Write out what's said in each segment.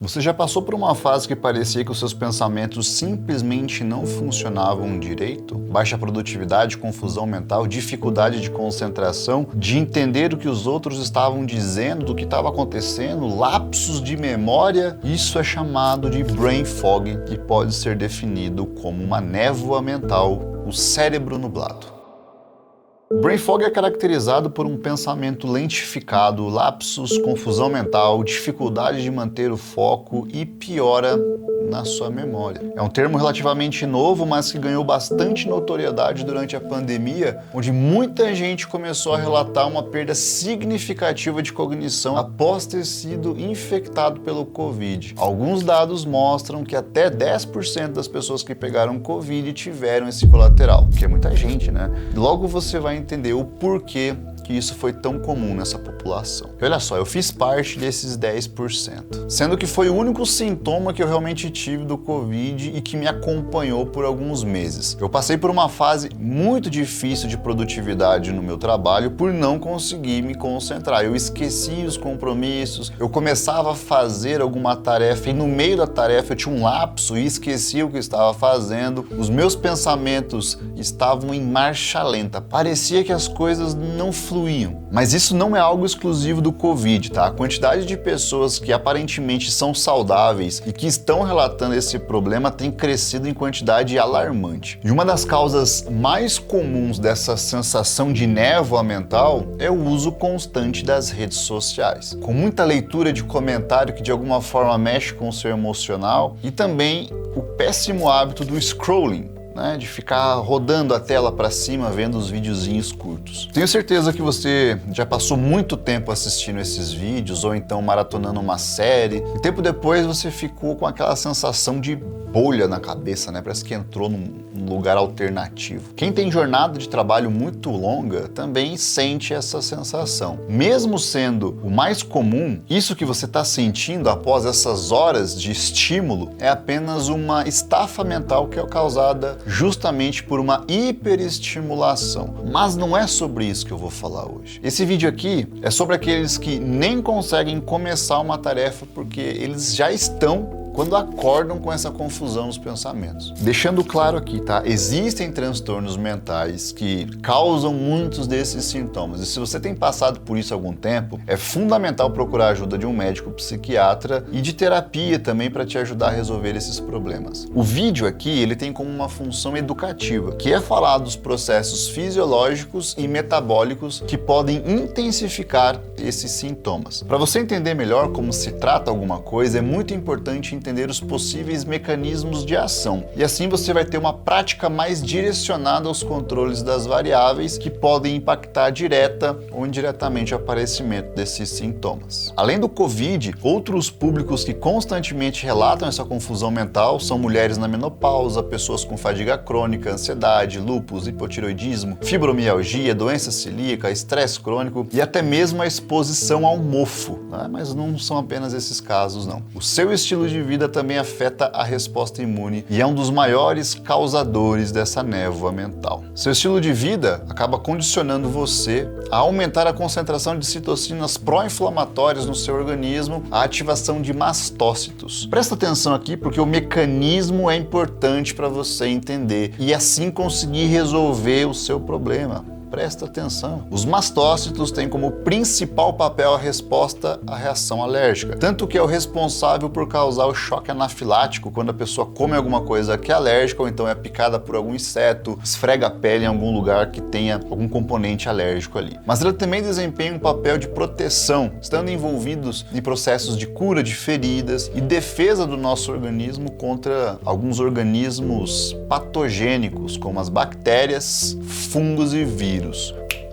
Você já passou por uma fase que parecia que os seus pensamentos simplesmente não funcionavam direito? Baixa produtividade, confusão mental, dificuldade de concentração, de entender o que os outros estavam dizendo, do que estava acontecendo, lapsos de memória? Isso é chamado de brain fog e pode ser definido como uma névoa mental, o cérebro nublado. O brain fog é caracterizado por um pensamento lentificado, lapsos, confusão mental, dificuldade de manter o foco e piora na sua memória. É um termo relativamente novo, mas que ganhou bastante notoriedade durante a pandemia, onde muita gente começou a relatar uma perda significativa de cognição após ter sido infectado pelo Covid. Alguns dados mostram que até 10% das pessoas que pegaram Covid tiveram esse colateral, que é muita gente, né? Logo você vai entender o porquê que isso foi tão comum nessa população. E olha só, eu fiz parte desses 10%, sendo que foi o único sintoma que eu realmente tive do Covid e que me acompanhou por alguns meses. Eu passei por uma fase muito difícil de produtividade no meu trabalho por não conseguir me concentrar. Eu esqueci os compromissos, eu começava a fazer alguma tarefa e no meio da tarefa eu tinha um lapso e esquecia o que estava fazendo. Os meus pensamentos estavam em marcha lenta. Parecia que as coisas não fluíam. Mas isso não é algo exclusivo do Covid, tá? A quantidade de pessoas que aparentemente são saudáveis e que estão relatando esse problema tem crescido em quantidade alarmante. E uma das causas mais comuns dessa sensação de névoa mental é o uso constante das redes sociais, com muita leitura de comentário que de alguma forma mexe com o seu emocional e também o péssimo hábito do scrolling, de ficar rodando a tela para cima vendo os videozinhos curtos. Tenho certeza que você já passou muito tempo assistindo esses vídeos ou então maratonando uma série e tempo depois você ficou com aquela sensação de bolha na cabeça, Parece que entrou num lugar alternativo. Quem tem jornada de trabalho muito longa também sente essa sensação. Mesmo sendo o mais comum, isso que você está sentindo após essas horas de estímulo é apenas uma estafa mental que é causada justamente por uma hiperestimulação. Mas não é sobre isso que eu vou falar hoje. Esse vídeo aqui é sobre aqueles que nem conseguem começar uma tarefa porque eles já estão quando acordam com essa confusão nos pensamentos. Deixando claro aqui, tá? Existem transtornos mentais que causam muitos desses sintomas. E se você tem passado por isso há algum tempo, é fundamental procurar a ajuda de um médico psiquiatra e de terapia também para te ajudar a resolver esses problemas. O vídeo aqui, ele tem como uma função educativa, que é falar dos processos fisiológicos e metabólicos que podem intensificar esses sintomas. Para você entender melhor como se trata alguma coisa, é muito importante entender os possíveis mecanismos de ação. E assim você vai ter uma prática mais direcionada aos controles das variáveis que podem impactar direta ou indiretamente o aparecimento desses sintomas. Além do Covid, outros públicos que constantemente relatam essa confusão mental são mulheres na menopausa, pessoas com fadiga crônica, ansiedade, lúpus, hipotireoidismo, fibromialgia, doença celíaca, estresse crônico e até mesmo a exposição ao mofo. Mas não são apenas esses casos, não. O seu estilo de vida também afeta a resposta imune e é um dos maiores causadores dessa névoa mental. Seu estilo de vida acaba condicionando você a aumentar a concentração de citocinas pró-inflamatórias no seu organismo, a ativação de mastócitos. Presta atenção aqui porque o mecanismo é importante para você entender e assim conseguir resolver o seu problema. Presta atenção. Os mastócitos têm como principal papel a resposta à reação alérgica, tanto que é o responsável por causar o choque anafilático quando a pessoa come alguma coisa que é alérgica ou então é picada por algum inseto, esfrega a pele em algum lugar que tenha algum componente alérgico ali. Mas ela também desempenha um papel de proteção, estando envolvidos em processos de cura de feridas e defesa do nosso organismo contra alguns organismos patogênicos, como as bactérias, fungos e vírus.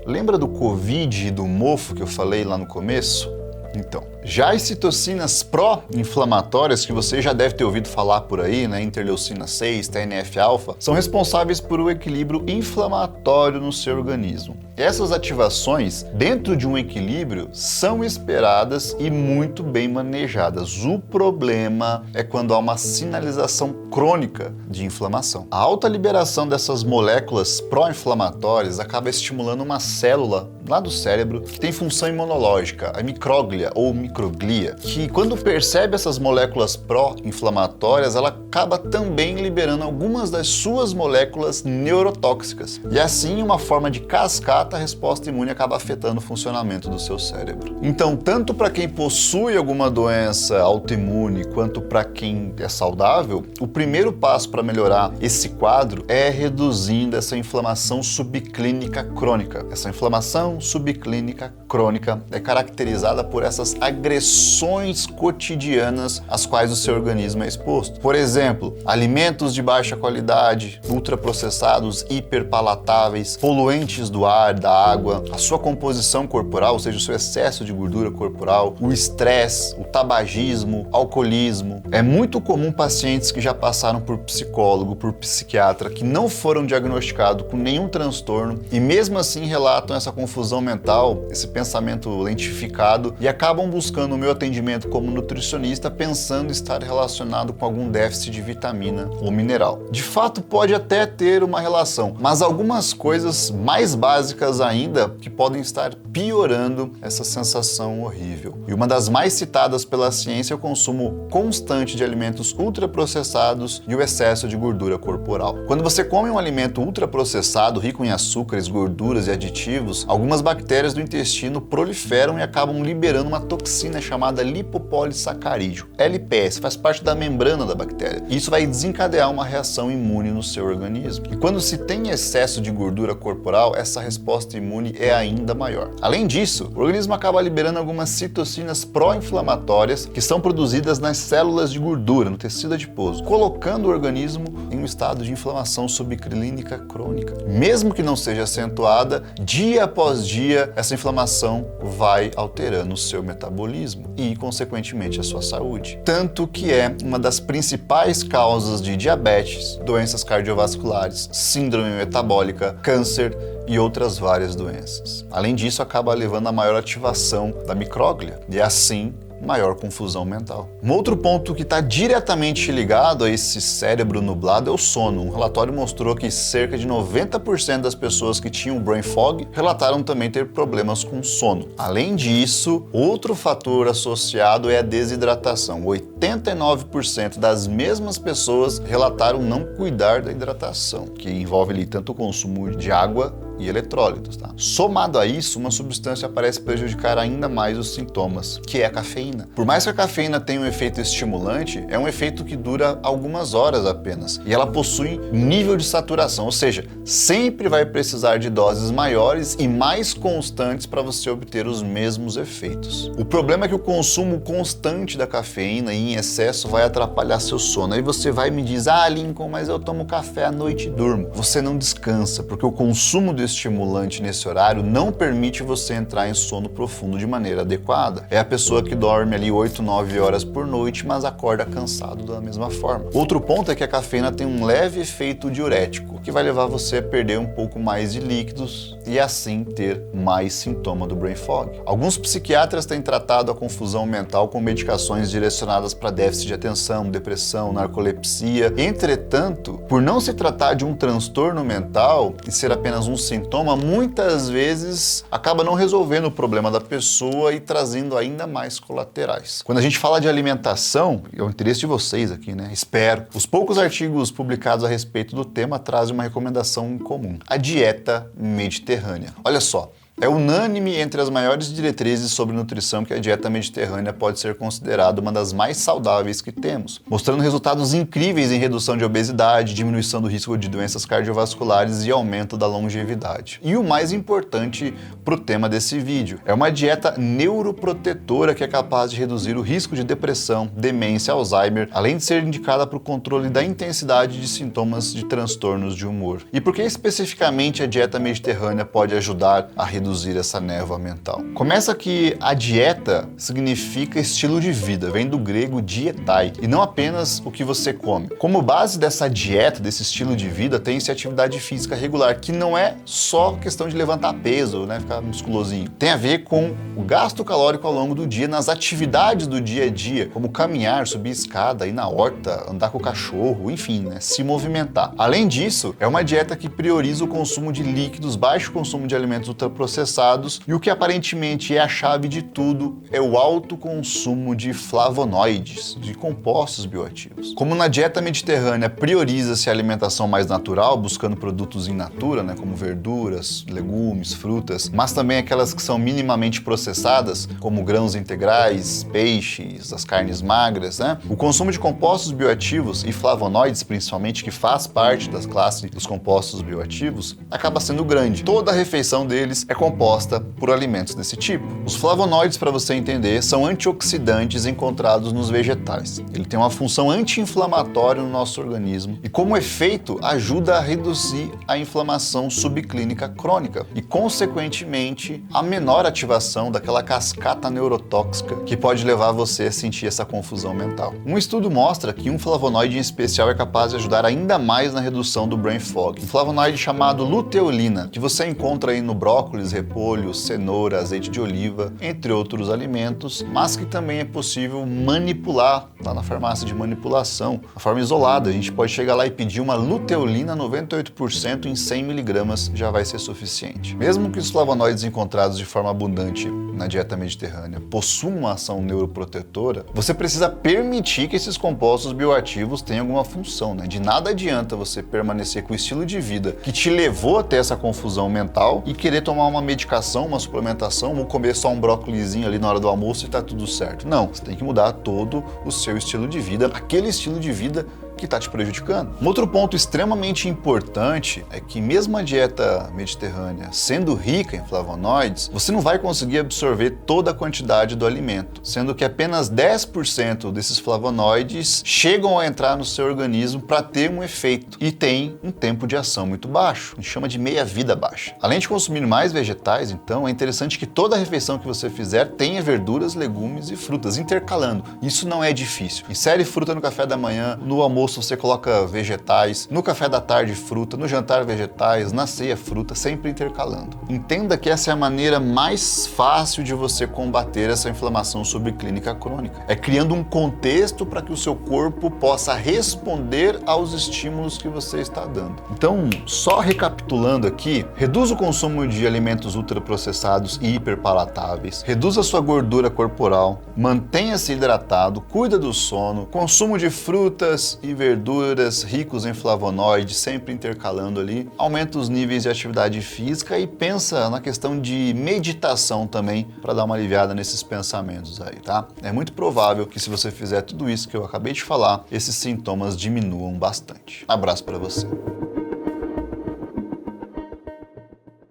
Lembra do Covid e do mofo que eu falei lá no começo? Então, já as citocinas pró-inflamatórias, que você já deve ter ouvido falar por aí, interleucina 6, TNF-alfa, são responsáveis por o equilíbrio inflamatório no seu organismo. Essas ativações, dentro de um equilíbrio, são esperadas e muito bem manejadas. O problema é quando há uma sinalização crônica de inflamação. A alta liberação dessas moléculas pró-inflamatórias acaba estimulando uma célula lá do cérebro que tem função imunológica, a micróglia ou microglia, que quando percebe essas moléculas pró-inflamatórias, ela acaba também liberando algumas das suas moléculas neurotóxicas. E assim, uma forma de cascata, a resposta imune acaba afetando o funcionamento do seu cérebro. Então, tanto para quem possui alguma doença autoimune quanto para quem é saudável, o primeiro passo para melhorar esse quadro é reduzindo essa inflamação subclínica crônica. Essa inflamação subclínica crônica é caracterizada por essas agressões cotidianas às quais o seu organismo é exposto. Por exemplo, alimentos de baixa qualidade, ultraprocessados, hiperpalatáveis, poluentes do ar, da água, a sua composição corporal, ou seja, o seu excesso de gordura corporal, o estresse, o tabagismo, alcoolismo. É muito comum pacientes que já passaram por psicólogo, por psiquiatra, que não foram diagnosticados com nenhum transtorno e mesmo assim relatam essa confusão mental, esse pensamento lentificado e acabam buscando o meu atendimento como nutricionista pensando estar relacionado com algum déficit de vitamina ou mineral. De fato, pode até ter uma relação, mas algumas coisas mais básicas ainda que podem estar piorando essa sensação horrível. E uma das mais citadas pela ciência é o consumo constante de alimentos ultraprocessados e o excesso de gordura corporal. Quando você come um alimento ultraprocessado, rico em açúcares, gorduras e aditivos, algumas bactérias do intestino proliferam e acabam liberando uma toxina chamada lipopolissacarídeo, LPS, faz parte da membrana da bactéria. Isso vai desencadear uma reação imune no seu organismo. E quando se tem excesso de gordura corporal, essa resposta imune é ainda maior. Além disso, o organismo acaba liberando algumas citocinas pró-inflamatórias que são produzidas nas células de gordura, no tecido adiposo, colocando o organismo em um estado de inflamação subclínica crônica. Mesmo que não seja acentuada, dia após dia, essa inflamação vai alterando o seu metabolismo e, consequentemente, a sua saúde. Tanto que é uma das principais causas de diabetes, doenças cardiovasculares, síndrome metabólica, câncer e outras várias doenças. Além disso, acaba levando a maior ativação da micróglia e, assim, maior confusão mental. Um outro ponto que está diretamente ligado a esse cérebro nublado é o sono. Um relatório mostrou que cerca de 90% das pessoas que tinham brain fog relataram também ter problemas com sono. Além disso, outro fator associado é a desidratação. 89% das mesmas pessoas relataram não cuidar da hidratação, que envolve ali tanto o consumo de água e eletrólitos, tá? Somado a isso, uma substância parece prejudicar ainda mais os sintomas, que é a cafeína. Por mais que a cafeína tenha um efeito estimulante, é um efeito que dura algumas horas apenas, e ela possui nível de saturação, ou seja, sempre vai precisar de doses maiores e mais constantes para você obter os mesmos efeitos. O problema é que o consumo constante da cafeína e em excesso vai atrapalhar seu sono. Aí você vai e me diz: ah, Lincoln, mas eu tomo café à noite e durmo. Você não descansa, porque o consumo do estimulante nesse horário não permite você entrar em sono profundo de maneira adequada. É a pessoa que dorme ali 8, 9 horas por noite, mas acorda cansado da mesma forma. Outro ponto é que a cafeína tem um leve efeito diurético, que vai levar você a perder um pouco mais de líquidos e assim ter mais sintoma do brain fog. Alguns psiquiatras têm tratado a confusão mental com medicações direcionadas para déficit de atenção, depressão, narcolepsia. Entretanto, por não se tratar de um transtorno mental e ser apenas um sintoma, muitas vezes acaba não resolvendo o problema da pessoa e trazendo ainda mais colaterais. Quando a gente fala de alimentação, é o interesse de vocês aqui, né? Espero. Os poucos artigos publicados a respeito do tema trazem uma recomendação comum: a dieta mediterrânea. Olha só, é unânime entre as maiores diretrizes sobre nutrição que a dieta mediterrânea pode ser considerada uma das mais saudáveis que temos, mostrando resultados incríveis em redução de obesidade, diminuição do risco de doenças cardiovasculares e aumento da longevidade. E o mais importante para o tema desse vídeo, é uma dieta neuroprotetora que é capaz de reduzir o risco de depressão, demência, Alzheimer, além de ser indicada para o controle da intensidade de sintomas de transtornos de humor. E por que especificamente a dieta mediterrânea pode ajudar a reduzir reduzir essa névoa mental? Começa que a dieta significa estilo de vida, vem do grego dietai, e não apenas o que você come. Como base dessa dieta, desse estilo de vida, tem-se atividade física regular, que não é só questão de levantar peso, né, ficar musculosinho. Tem a ver com o gasto calórico ao longo do dia, nas atividades do dia a dia, como caminhar, subir escada, ir na horta, andar com o cachorro, enfim, né, se movimentar. Além disso, é uma dieta que prioriza o consumo de líquidos, baixo consumo de alimentos ultraprocessados, e o que aparentemente é a chave de tudo é o alto consumo de flavonoides, de compostos bioativos. Como na dieta mediterrânea prioriza-se a alimentação mais natural, buscando produtos in natura, né, como verduras, legumes, frutas, mas também aquelas que são minimamente processadas, como grãos integrais, peixes, as carnes magras, né? O consumo de compostos bioativos e flavonoides, principalmente, que faz parte das classes dos compostos bioativos, acaba sendo grande. Toda a refeição deles é composta por alimentos desse tipo. Os flavonoides, para você entender, são antioxidantes encontrados nos vegetais. Ele tem uma função anti-inflamatória no nosso organismo e, como efeito, ajuda a reduzir a inflamação subclínica crônica e, consequentemente, a menor ativação daquela cascata neurotóxica que pode levar você a sentir essa confusão mental. Um estudo mostra que um flavonoide em especial é capaz de ajudar ainda mais na redução do brain fog. Um flavonoide chamado luteolina, que você encontra aí no brócolis, repolho, cenoura, azeite de oliva, entre outros alimentos, mas que também é possível manipular lá na farmácia de manipulação, de forma isolada. A gente pode chegar lá e pedir uma luteolina 98% em 100 mg, já vai ser suficiente. Mesmo que os flavonoides encontrados de forma abundante na dieta mediterrânea possuam uma ação neuroprotetora, você precisa permitir que esses compostos bioativos tenham alguma função, né? De nada adianta você permanecer com o estilo de vida que te levou até essa confusão mental e querer tomar uma medicação, uma suplementação, ou comer só um brócolizinho ali na hora do almoço e tá tudo certo. Não, você tem que mudar todo o seu estilo de vida, aquele estilo de vida que está te prejudicando. Um outro ponto extremamente importante é que mesmo a dieta mediterrânea sendo rica em flavonoides, você não vai conseguir absorver toda a quantidade do alimento, sendo que apenas 10% desses flavonoides chegam a entrar no seu organismo para ter um efeito e tem um tempo de ação muito baixo, a gente chama de meia-vida baixa. Além de consumir mais vegetais, então, é interessante que toda refeição que você fizer tenha verduras, legumes e frutas, intercalando. Isso não é difícil. Insere fruta no café da manhã, no almoço você coloca vegetais, no café da tarde fruta, no jantar vegetais, na ceia fruta, sempre intercalando. Entenda que essa é a maneira mais fácil de você combater essa inflamação subclínica crônica. É criando um contexto para que o seu corpo possa responder aos estímulos que você está dando. Então, só recapitulando aqui, reduz o consumo de alimentos ultraprocessados e hiperpalatáveis, reduz a sua gordura corporal, mantenha-se hidratado, cuida do sono, consumo de frutas e verduras ricos em flavonoides, sempre intercalando ali, aumenta os níveis de atividade física e pensa na questão de meditação também, para dar uma aliviada nesses pensamentos aí, tá? É muito provável que se você fizer tudo isso que eu acabei de falar, esses sintomas diminuam bastante. Abraço para você.